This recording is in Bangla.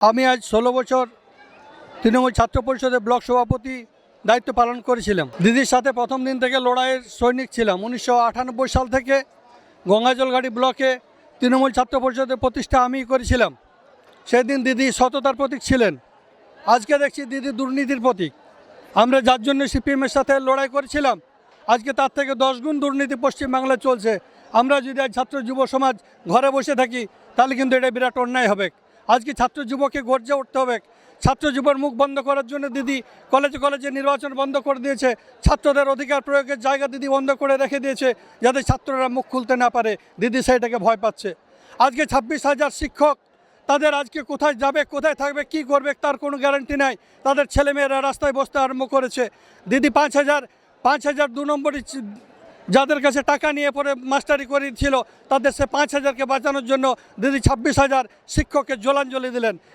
আমি আজ 16 বছর তৃণমূল ছাত্র পরিষদের ব্লক সভাপতি দায়িত্ব পালন করেছিলাম। দিদির সাথে প্রথম দিন থেকে লড়াইয়ের সৈনিক ছিলাম। 1998 সাল থেকে গঙ্গাজলঘাটি ব্লকে তৃণমূল ছাত্র পরিষদের প্রতিষ্ঠা আমিই করেছিলাম। সেদিন দিদি সততার প্রতীক ছিলেন। আজকে দেখছি দিদি দুর্নীতির প্রতীক। আমরা যার জন্য সিপিএমের সাথে লড়াই করেছিলাম, আজকে তার থেকে 10 গুণ দুর্নীতি পশ্চিমবাংলায় চলছে। আমরা যদি আজ ছাত্র যুব সমাজ ঘরে বসে থাকি, তাহলে কিন্তু এটা বিরাট অন্যায় হবে। আজকে ছাত্র যুবকে গর্জে উঠতে হবে। ছাত্র যুবর মুখ বন্ধ করার জন্য দিদি কলেজে কলেজে নির্বাচন বন্ধ করে দিয়েছে। ছাত্রদের অধিকার প্রয়োগের জায়গা দিদি বন্ধ করে রেখে দিয়েছে, যাতে ছাত্ররা মুখ খুলতে না পারে। দিদি সেইটাকে ভয় পাচ্ছে। আজকে 26,000 শিক্ষক, তাদের আজকে কোথায় যাবে, কোথায় থাকবে, কি করবে, তার কোনো গ্যারান্টি নাই। তাদের ছেলেমেয়েরা রাস্তায় বসতে আরম্ভ করেছে। দিদি 5,000 2 নম্বরই যাদের কাছে টাকা নিয়ে পরে মাস্টারি করেছিল, তাদের সে 5,000কে বাঁচানোর জন্য দিদি 26,000 শিক্ষককে জলাঞ্জলি দিলেন।